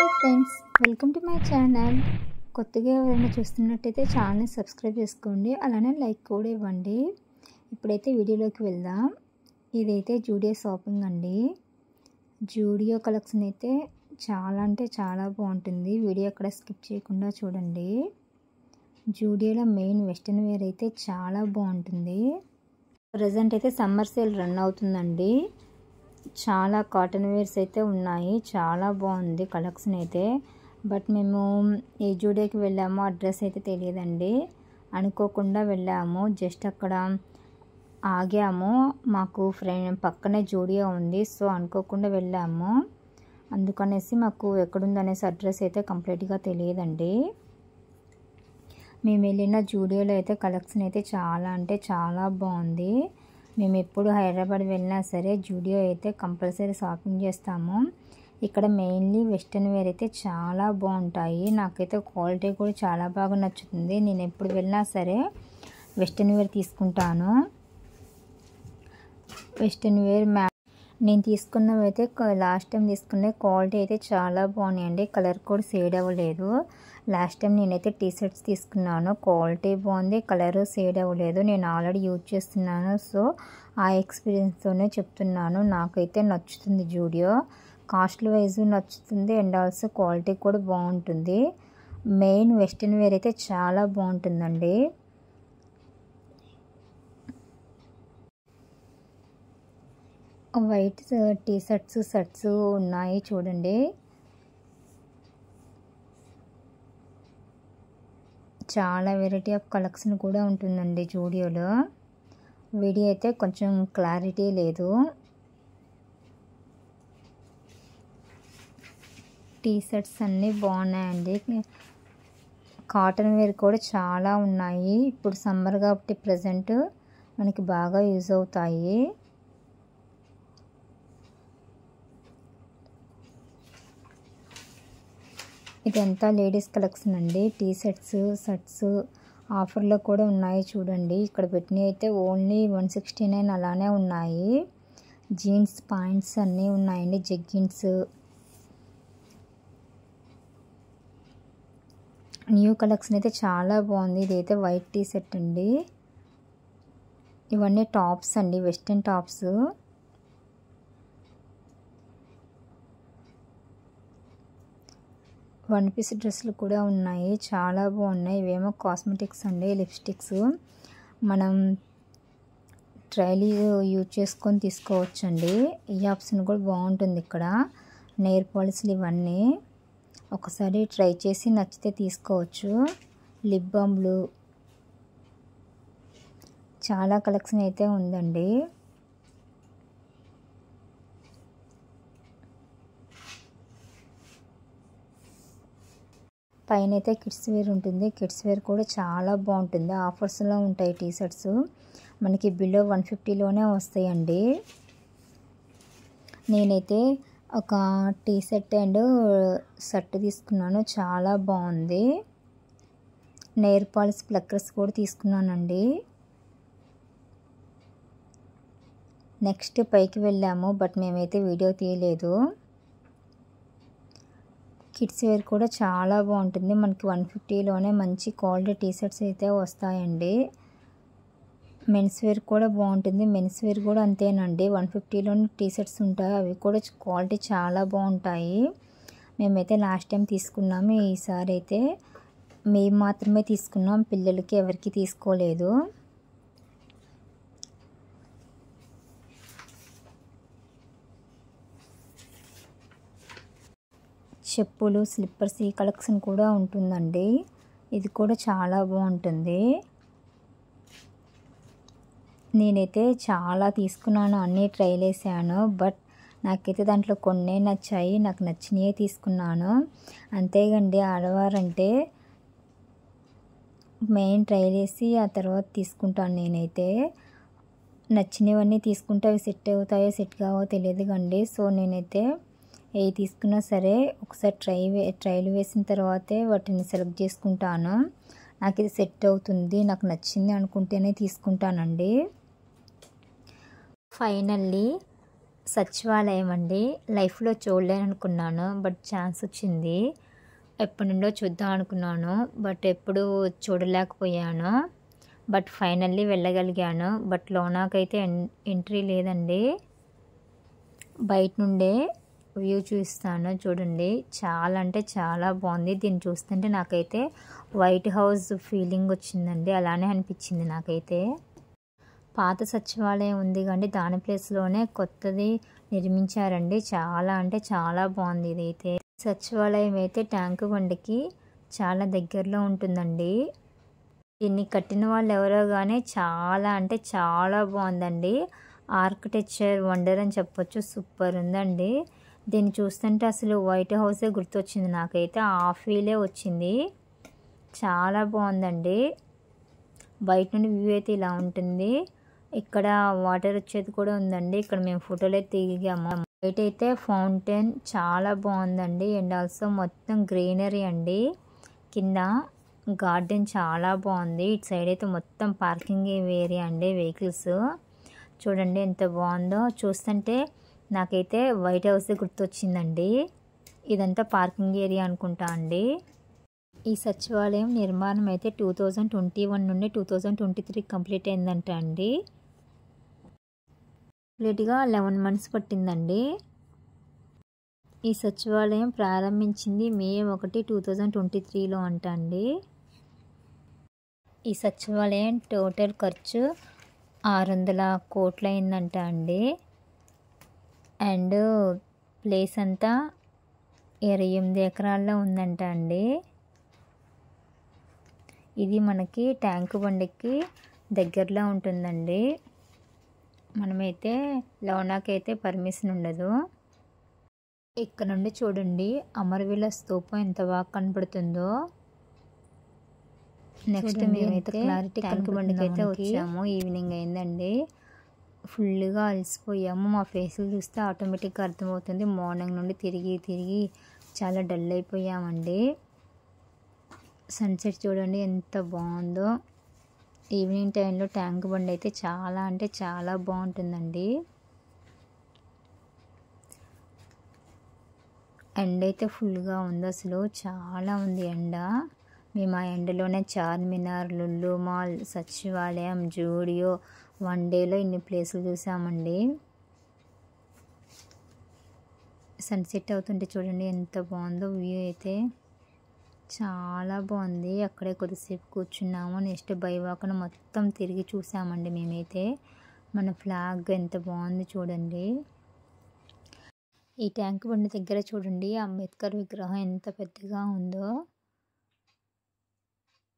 Hi friends, welcome to my channel. కొత్తగా ఎవరైనా చూస్తున్నట్టయితే ఛానల్ని సబ్స్క్రైబ్ చేసుకోండి, అలానే లైక్ కూడా ఇవ్వండి. ఇప్పుడైతే వీడియోలోకి వెళ్దాం. ఇదైతే జూడియో షాపింగ్ అండి. జూడియో కలెక్షన్ అయితే చాలా అంటే చాలా బాగుంటుంది. వీడియో ఎక్కడ స్కిప్ చేయకుండా చూడండి. జూడియోలో మెయిన్ వెస్ట్రన్ వేర్ అయితే చాలా బాగుంటుంది. ప్రజెంట్ అయితే సమ్మర్ సేల్ రన్ అవుతుందండి. చాలా కాటన్ వేర్స్ అయితే ఉన్నాయి. చాలా బాగుంది కలెక్షన్ అయితే. బట్ మేము ఏ జూడియోకి వెళ్ళామో అడ్రస్ అయితే తెలియదండి. అనుకోకుండా వెళ్ళాము, జస్ట్ అక్కడ ఆగాము. మాకు పక్కనే జూడియో ఉంది, సో అనుకోకుండా వెళ్ళాము. అందుకనేసి మాకు ఎక్కడుందనేసి అడ్రస్ అయితే కంప్లీట్గా తెలియదండి. మేము వెళ్ళిన జూడియోలో అయితే కలెక్షన్ అయితే చాలా అంటే చాలా బాగుంది. మేము ఎప్పుడు హైదరాబాద్ వెళ్ళినా సరే జూడియో అయితే కంపల్సరీ షాపింగ్ చేస్తాము. ఇక్కడ మెయిన్లీ వెస్ట్రన్ వేర్ అయితే చాలా బాగుంటాయి. నాకైతే క్వాలిటీ కూడా చాలా బాగా నచ్చుతుంది. నేను ఎప్పుడు వెళ్ళినా సరే వెస్ట్రన్ వేర్ తీసుకుంటాను. వెస్ట్రన్ వేర్ నేను తీసుకున్నవి అయితే లాస్ట్ టైం తీసుకునే క్వాలిటీ అయితే చాలా బాగున్నాయండి. కలర్ కూడా షేడ్ అవ్వలేదు. లాస్ట్ టైం నేనైతే టీ షర్ట్స్ తీసుకున్నాను, క్వాలిటీ బాగుంది, కలర్ షేడ్ అవ్వలేదు. నేను ఆల్రెడీ యూజ్ చేస్తున్నాను, సో ఆ ఎక్స్పీరియన్స్తోనే చెప్తున్నాను. నాకైతే నచ్చుతుంది జూడియో. కాస్ట్ వైజ్ నచ్చుతుంది అండ్ ఆల్సో క్వాలిటీ కూడా బాగుంటుంది. మెయిన్ వెస్ట్రన్ వేర్ అయితే చాలా బాగుంటుందండి. వైట్ టీ షర్ట్స్ ఉన్నాయి చూడండి. చాలా వెరైటీ ఆఫ్ కలెక్షన్ కూడా ఉంటుందండి జూడియోలో. వీడియో అయితే కొంచెం క్లారిటీ లేదు. టీ షర్ట్స్ అన్నీ బాగున్నాయండి. కాటన్ వేర్ కూడా చాలా ఉన్నాయి. ఇప్పుడు సమ్మర్ కాబట్టి ప్రజెంట్ మనకి బాగా యూజ్ అవుతాయి. ఇదంతా లేడీస్ కలెక్షన్ అండి. టీ షర్ట్స్ ఆఫర్లో కూడా ఉన్నాయి చూడండి. ఇక్కడ పెట్టినవి అయితే ఓన్లీ 169 అలానే ఉన్నాయి. జీన్స్ పాయింట్స్ అన్నీ ఉన్నాయండి. జెగ్గిన్స్, న్యూ కలెక్షన్ అయితే చాలా బాగుంది. ఇదైతే వైట్ టీ షర్ట్ అండి. ఇవన్నీ టాప్స్ అండి, వెస్ట్రన్ టాప్స్. వన్ పీస్ డ్రెస్సులు కూడా ఉన్నాయి, చాలా బాగున్నాయి. ఇవేమో కాస్మెటిక్స్ అండి, లిప్స్టిక్స్. మనం ట్రైలీ యూజ్ చేసుకొని తీసుకోవచ్చండి. ఈ ఆప్షన్ కూడా బాగుంటుంది ఇక్కడ. నెయిల్ పాలిష్లు ఇవన్నీ ఒకసారి ట్రై చేసి నచ్చితే తీసుకోవచ్చు. లిప్ బామ్లు, చాలా కలెక్షన్ అయితే ఉందండి. పైన అయితే కిడ్స్ వేర్ ఉంటుంది. కిడ్స్ వేర్ కూడా చాలా బాగుంటుంది. ఆఫర్స్లో ఉంటాయి టీ షర్ట్స్. మనకి బిలో 150లోనే వస్తాయండి. నేనైతే ఒక టీ షర్ట్ అండ్ షర్ట్ తీసుకున్నాను, చాలా బాగుంది. నెయిల్ పాలిష్ ప్లక్కర్స్ కూడా తీసుకున్నానండి. నెక్స్ట్ పైకి వెళ్ళాము, బట్ మేమైతే వీడియో తీయలేదు. కిడ్స్ వేర్ కూడా చాలా బాగుంటుంది. మనకి 150లోనే మంచి క్వాలిటీ టీ షర్ట్స్ అయితే వస్తాయండి. మెన్స్ వేర్ కూడా బాగుంటుంది. మెన్స్ వేర్ కూడా అంతేనండి, 150లోనే టీ షర్ట్స్ ఉంటాయి. అవి కూడా క్వాలిటీ చాలా బాగుంటాయి. మేమైతే లాస్ట్ టైం తీసుకున్నాము. ఈసారి అయితే మేము మాత్రమే తీసుకున్నాం, పిల్లలకి ఎవరికి తీసుకోలేదు. చెప్పులు, స్లిప్పర్స్ ఈ కలెక్షన్ కూడా ఉంటుందండి. ఇది కూడా చాలా బాగుంటుంది. నేనైతే చాలా తీసుకున్నాను, అన్నీ ట్రైల్ వేసాను. బట్ నాకైతే దాంట్లో కొన్నే నచ్చాయి. నాకు నచ్చినవే తీసుకున్నాను. అంతేగండి, ఆడవారంటే మెయిన్ ట్రైల్ వేసి ఆ తర్వాత తీసుకుంటాను. నేనైతే నచ్చినవన్నీ తీసుకుంటే అవి సెట్ అవుతాయో సెట్ కావో తెలియదు కండి. సో నేనైతే ఏ తీసుకున్నా సరే ఒకసారి ట్రైల్ వేసిన తర్వాతే వాటిని సెలెక్ట్ చేసుకుంటాను. నాకు ఇది సెట్ అవుతుంది, నాకు నచ్చింది అనుకుంటేనే తీసుకుంటానండి. ఫైనల్లీ సచివాలయం అండి. లైఫ్‌లో చూడలేననుకున్నాను. బట్ ఛాన్స్ వచ్చింది. ఎప్పటినుండో చూద్దాం అనుకున్నాను. బట్ ఎప్పుడూ చూడలేకపోయాను. బట్ ఫైనల్లీ వెళ్ళగలిగాను. బట్ లోనకైతే ఎంట్రీ లేదండి. బయట నుండే వ్యూ చూపిస్తాను చూడండి. చాలా అంటే చాలా బాగుంది. దీన్ని చూస్తుంటే నాకైతే వైట్ హౌస్ ఫీలింగ్ వచ్చిందండి. అలానే అనిపించింది నాకైతే. పాత సచివాలయం ఉంది కానీ దాని ప్లేస్లోనే కొత్తది నిర్మించారండి. చాలా అంటే చాలా బాగుంది ఇదైతే. సచివాలయం అయితే ట్యాంకు బండికి చాలా దగ్గరలో ఉంటుందండి. దీన్ని కట్టిన వాళ్ళు ఎవరో కానీ చాలా అంటే చాలా బాగుందండి. ఆర్కిటెక్చర్ వండర్ అని చెప్పొచ్చు. సూపర్ ఉందండి. దీన్ని చూస్తుంటే అసలు వైట్ హౌసే గుర్తొచ్చింది నాకైతే. ఆ ఫీలే వచ్చింది. చాలా బాగుందండి. బయట నుండి వ్యూ అయితే ఇలా ఉంటుంది. ఇక్కడ వాటర్ వచ్చేది కూడా ఉందండి. ఇక్కడ మేము ఫోటోలు అయితే దిగాము. బయట అయితే ఫౌంటైన్ చాలా బాగుందండి. అండ్ ఆల్సో మొత్తం గ్రీనరీ అండి. కింద గార్డెన్ చాలా బాగుంది. ఇటు సైడ్ అయితే మొత్తం పార్కింగ్ ఏరియా అండి. వెహికల్స్ చూడండి ఎంత బాగుందో. చూస్తుంటే నాకైతే వైట్ హౌస్ గుర్తొచ్చిందండి. ఇదంతా పార్కింగ్ ఏరియా అనుకుంటా అండి. ఈ సచివాలయం నిర్మాణం అయితే 2021 నుండి 2023 కంప్లీట్ అయిందంట అండి. కంప్లీట్గా 11 months పట్టిందండి. ఈ సచివాలయం ప్రారంభించింది May 1, 2023లో అంట అండి. ఈ సచివాలయం టోటల్ ఖర్చు 600 కోట్లు అయిందంట అండి. అండ్ ప్లేస్ అంతా 28 ఎకరాల్లో ఉందంట అండి. ఇది మనకి ట్యాంకు బండికి దగ్గరలో ఉంటుందండి. మనమైతే లోనాకైతే పర్మిషన్ ఉండదు. ఇక్కడ నుండి చూడండి అమరవీరుల స్తూపం ఎంత బాగా కనబడుతుందో. నెక్స్ట్ మేమైతే ట్యాంకు బండికి అయితే వచ్చాము. ఈవినింగ్ అయిందండి. ఫుల్గా అలసిపోయాము. మా ఫేసులు చూస్తే ఆటోమేటిక్గా అర్థమవుతుంది. మార్నింగ్ నుండి తిరిగి చాలా డల్ అయిపోయామండి. సన్సెట్ చూడండి ఎంత బాగుందో. ఈవినింగ్ టైంలో ట్యాంక్ బండి అయితే చాలా అంటే చాలా బాగుంటుందండి. ఎండ అయితే ఫుల్గా ఉంది. అసలు చాలా ఉంది ఎండ. మేము ఆ ఎండలోనే చార్మినార్, లుల్లు మాల్, సచివాలయం, జూడియో, 1 డేలో ఇన్ని ప్లేసులు చూసామండి. సన్సెట్ అవుతుంటే చూడండి ఎంత బాగుందో వ్యూ అయితే. చాలా బాగుంది. అక్కడే కొద్దిసేపు కూర్చున్నాము. నెక్స్ట్ బైవాకను మొత్తం తిరిగి చూసామండి మేమైతే. మన ఫ్లాగ్ ఎంత బాగుంది చూడండి. ఈ ట్యాంక్ బండి దగ్గర చూడండి అంబేద్కర్ విగ్రహం ఎంత పెద్దగా ఉందో.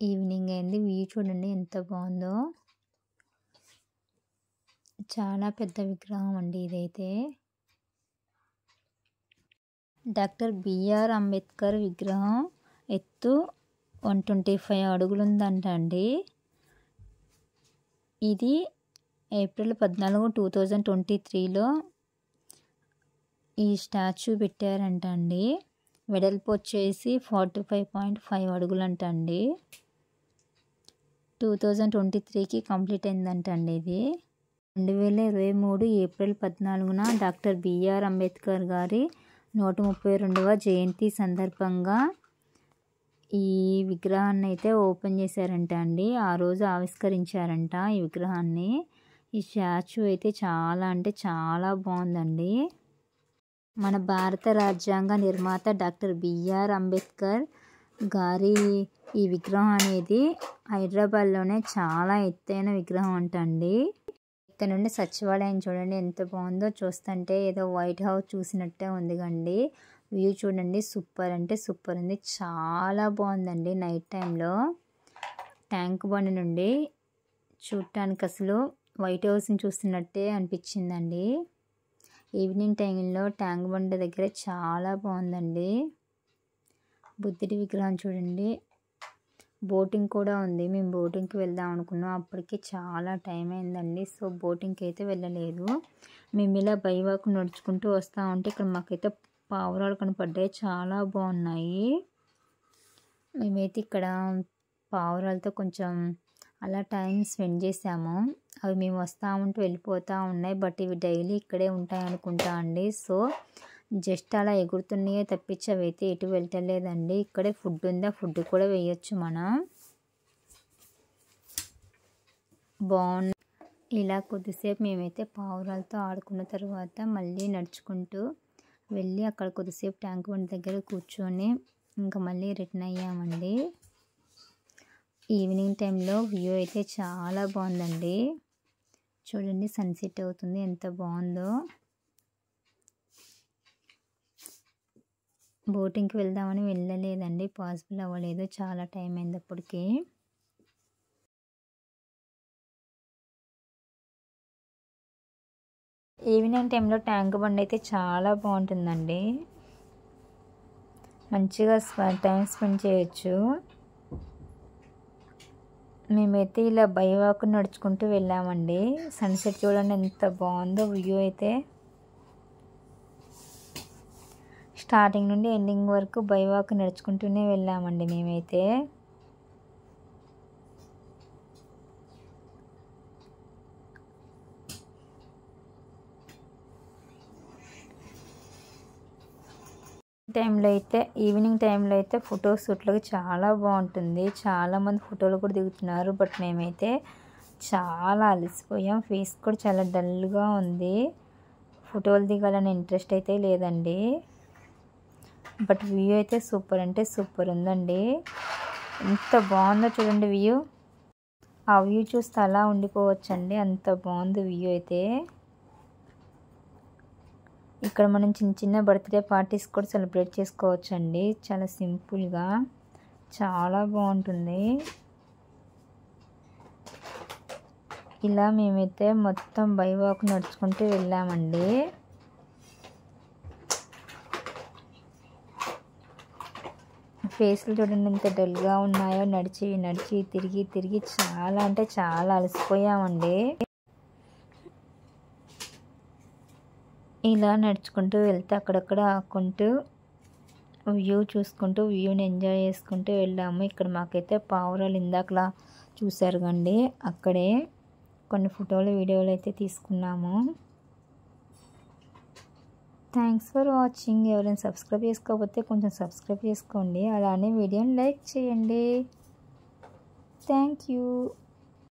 ఈవినింగ్ అయింది. వ్యూ చూడండి ఎంత బాగుందో. చాలా పెద్ద విగ్రహం అండి ఇదైతే. డాక్టర్ బిఆర్ అంబేద్కర్ విగ్రహం ఎత్తు 125 అడుగులు ఉందంట అండి. ఇది April 14, 2023లో ఈ స్టాచ్యూ పెట్టారంట అండి. వెడల్పు వచ్చేసి 45.5 అడుగులంట అండి. 2023కి కంప్లీట్ అయిందంట అండి ఇది. 2023 April 14న డాక్టర్ బిఆర్ అంబేద్కర్ గారి 132వ జయంతి సందర్భంగా ఈ విగ్రహాన్ని అయితే ఓపెన్ చేశారంట అండి. ఆ రోజు ఆవిష్కరించారంట ఈ విగ్రహాన్ని. ఈ స్టాచ్యూ అయితే చాలా అంటే చాలా బాగుందండి. మన భారత రాజ్యాంగ నిర్మాత డాక్టర్ బిఆర్ అంబేద్కర్ గారి ఈ విగ్రహం అనేది హైదరాబాద్లోనే చాలా ఎత్తైన విగ్రహం అంట అండి. ఇక్కడ నుండి సచివాలయం చూడండి ఎంత బాగుందో. చూస్తుంటే ఏదో వైట్ హౌస్ చూసినట్టే ఉంది కండి. వ్యూ చూడండి సూపర్ అంటే సూపర్ ఉంది. చాలా బాగుందండి. నైట్ టైంలో ట్యాంక్ బండి నుండి చూడటానికి అసలు వైట్ హౌస్ని చూస్తున్నట్టే అనిపించిందండి. ఈవినింగ్ టైంలో ట్యాంక్ బండి దగ్గర చాలా బాగుందండి. బుద్ధుడి విగ్రహం చూడండి. బోటింగ్ కూడా ఉంది. మేము బోటింగ్కి వెళ్దాం అనుకున్నాం. అప్పటికి చాలా టైం అయిందండి. సో బోటింగ్కి అయితే వెళ్ళలేదు. మేము ఇలా బైవాక్ నడుచుకుంటూ వస్తూ ఉంటే ఇక్కడ మాకైతే పావురాలు కనపడ్డాయి. చాలా బాగున్నాయి. మేమైతే ఇక్కడ పావురాలతో కొంచెం అలా టైం స్పెండ్ చేసాము. అవి మేము వస్తూ ఉంటూ వెళ్ళిపోతూ ఉన్నాయి. బట్ ఇవి డైలీ ఇక్కడే ఉంటాయి అనుకుంటా అండి. సో జస్ట్ అలా ఎగురుతున్నాయే తప్పించి అవి అయితే ఎటు వెళ్ళలేదండి. ఇక్కడే ఫుడ్ ఉంది, ఆ ఫుడ్ కూడా వేయచ్చు మనం. బాగుంది. ఇలా కొద్దిసేపు మేమైతే పావురాలతో ఆడుకున్న తర్వాత మళ్ళీ నడుచుకుంటూ వెళ్ళి అక్కడ కొద్దిసేపు ట్యాంక్ బండ్ దగ్గర కూర్చొని ఇంకా మళ్ళీ రిటర్న్ అయ్యామండి. ఈవినింగ్ టైంలో వ్యూ అయితే చాలా బాగుందండి. చూడండి సన్సెట్ అవుతుంది, ఎంత బాగుందో. బోటింగ్కి వెళ్దామని వెళ్ళలేదండి, పాసిబుల్ అవ్వలేదు, చాలా టైం అయింది అప్పటికి. ఈవినింగ్ టైంలో ట్యాంక్ బండ్ అయితే చాలా బాగుంటుందండి. మంచిగా టైం స్పెండ్ చేయొచ్చు. మేమైతే ఇలా బై వాక్ నడుచుకుంటూ వెళ్ళామండి. సన్సెట్ చూడండి ఎంత బాగుందో వ్యూ అయితే. స్టార్టింగ్ నుండి ఎండింగ్ వరకు బై వాక్ నడుచుకుంటూనే వెళ్ళామండి మేమైతే. ఈవినింగ్ టైంలో అయితే ఫోటో షూట్లకు చాలా బాగుంటుంది. చాలామంది ఫోటోలు కూడా దిగుతున్నారు. బట్ మేమైతే చాలా అలసిపోయాం, ఫేస్ కూడా చాలా డల్గా ఉంది. ఫోటోలు దిగాలని ఇంట్రెస్ట్ అయితే లేదండి. బట్ వ్యూ అయితే సూపర్ అంటే సూపర్ ఉందండి. ఎంత బాగుందో చూడండి వ్యూ. ఆ వ్యూ చూస్తే అలా ఉండిపోవచ్చండి, అంత బాగుంది వ్యూ అయితే. ఇక్కడ మనం చిన్న చిన్న బర్త్డే పార్టీస్ కూడా సెలబ్రేట్ చేసుకోవచ్చండి, చాలా సింపుల్గా, చాలా బాగుంటుంది. ఇలా మేమైతే మొత్తం బై వాక్ నడుచుకుంటూ వెళ్ళామండి. ఫేస్లు చూడండి ఎంత డల్గా ఉన్నాయో. నడిచి నడిచి తిరిగి తిరిగి చాలా అంటే చాలా అలసిపోయామండి. ఇలా నడుచుకుంటూ వెళ్తే అక్కడక్కడ ఆకుంటూ వ్యూ చూసుకుంటూ వ్యూని ఎంజాయ్ చేసుకుంటూ వెళ్ళాము. ఇక్కడ మాకైతే పావురాలు ఇందాకలా చూసారు కండి, అక్కడే కొన్ని ఫోటోలు వీడియోలు అయితే తీసుకున్నాము. Thanks for watching. ఎవరైనా సబ్స్క్రైబ్ చేసుకోకపోతే కొంచెం సబ్స్క్రైబ్ చేసుకోండి, అలానే వీడియోని లైక్ చేయండి. Thank you.